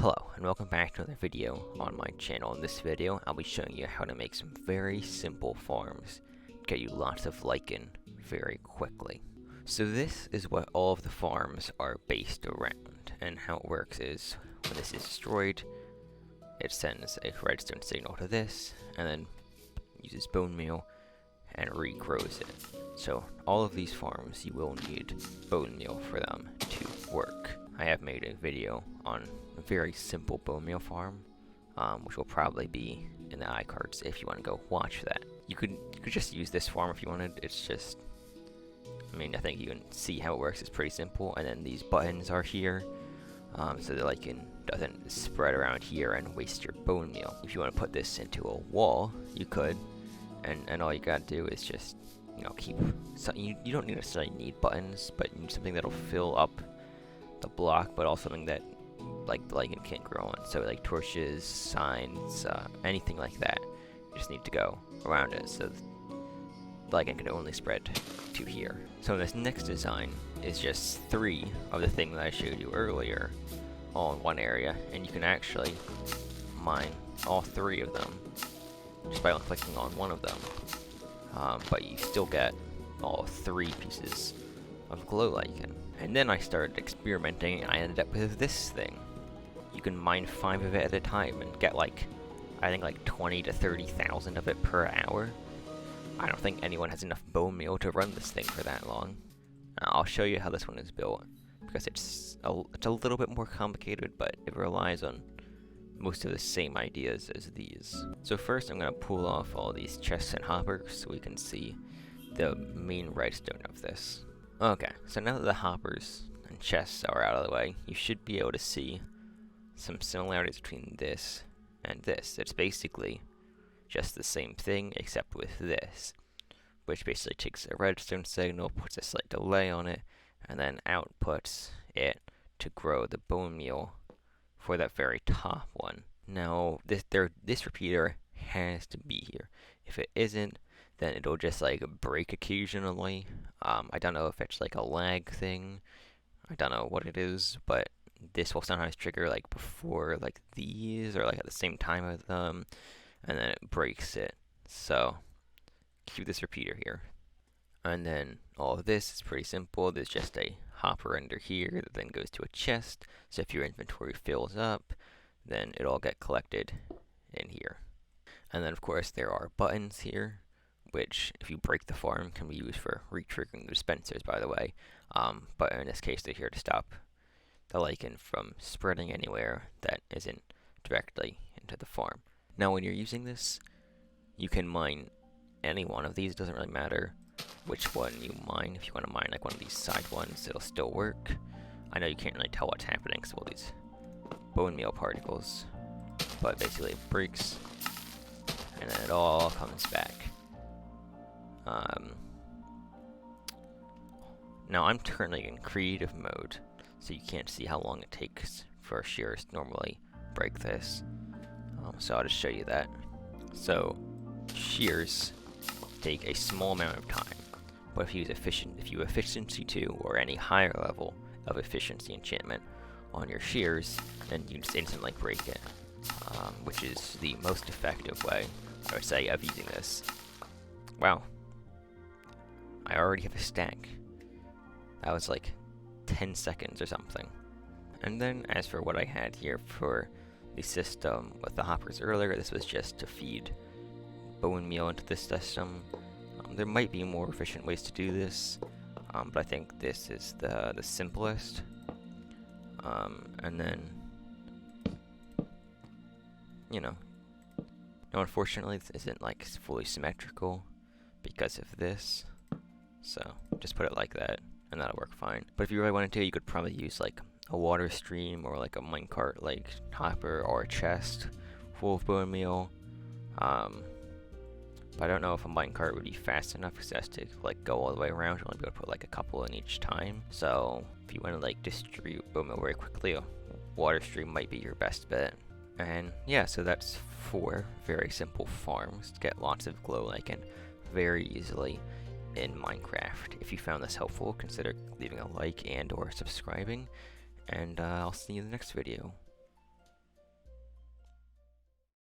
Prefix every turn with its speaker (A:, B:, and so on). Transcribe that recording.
A: Hello, and welcome back to another video on my channel. In this video, I'll be showing you how to make some very simple farms to get you lots of lichen very quickly. So this is what all of the farms are based around, and how it works is, when this is destroyed, it sends a redstone signal to this, and then uses bone meal and regrows it. So all of these farms, you will need bone meal for them to work. I have made a video on a very simple bone meal farm, which will probably be in the iCards if you want to go watch that. You could just use this farm if you wanted. It's just, I mean, I think you can see how it works. It's pretty simple. And then these buttons are here, so the lichen doesn't spread around here and waste your bone meal. If you want to put this into a wall, you could, and all you gotta do is just, you know, keep. So you don't necessarily need buttons, but you need something that'll fill up the block, but also something that like the lichen can't grow on. So like torches, signs, anything like that. You just need to go around it so the lichen can only spread to here. So this next design is just 3 of the thing that I showed you earlier all in one area, and you can actually mine all 3 of them just by clicking on one of them. But you still get all 3 pieces of glow lichen. And then I started experimenting, and I ended up with this thing. You can mine 5 of it at a time and get like, I think like 20 to 30,000 of it per hour. I don't think anyone has enough bone meal to run this thing for that long. I'll show you how this one is built, because it's a little bit more complicated, but it relies on most of the same ideas as these. So first I'm going to pull off all these chests and hoppers so we can see the main redstone of this. Okay, so now that the hoppers and chests are out of the way, you should be able to see some similarities between this and this. It's basically just the same thing, except with this, which basically takes a redstone signal, puts a slight delay on it, and then outputs it to grow the bone meal for that very top one. Now, this repeater has to be here. If it isn't, then it'll just like break occasionally. I don't know if it's like a lag thing. I don't know what it is, but this will sometimes trigger like before like these, or like at the same time as them, and then it breaks it. So keep this repeater here. And then all of this is pretty simple. There's just a hopper under here that then goes to a chest. So if your inventory fills up, then it'll all get collected in here. And then of course there are buttons here, which if you break the farm can be used for re-triggering the dispensers, by the way. But in this case they're here to stop the lichen from spreading anywhere that isn't directly into the farm. Now when you're using this, you can mine any one of these. It doesn't really matter which one you mine. If you want to mine like one of these side ones, it'll still work. I know you can't really tell what's happening because of all these bone meal particles, but basically it breaks and then it all comes back. Now I'm currently in creative mode, so you can't see how long it takes for shears to normally break this. So I'll just show you that. So shears take a small amount of time, but if you use efficiency 2 or any higher level of efficiency enchantment on your shears, then you just instantly break it, which is the most effective way, I would say, of using this. Wow, I already have a stack. That was like 10 seconds or something. And then as for what I had here for the system with the hoppers earlier, this was just to feed bone meal into this system. There might be more efficient ways to do this, but I think this is the simplest. And then, you know, now unfortunately this isn't like fully symmetrical because of this, so just put it like that and that'll work fine. But if you really wanted to, you could probably use like a water stream or like a minecart like hopper or a chest full of bone meal. But I don't know if a minecart would be fast enough because it has to like go all the way around. You'll only be able to put like a couple in each time. So if you want to like distribute bone meal very quickly, a water stream might be your best bet. And yeah, so that's 4 very simple farms to get lots of glow lichen very easily in Minecraft. If you found this helpful, consider leaving a like and or subscribing, and I'll see you in the next video.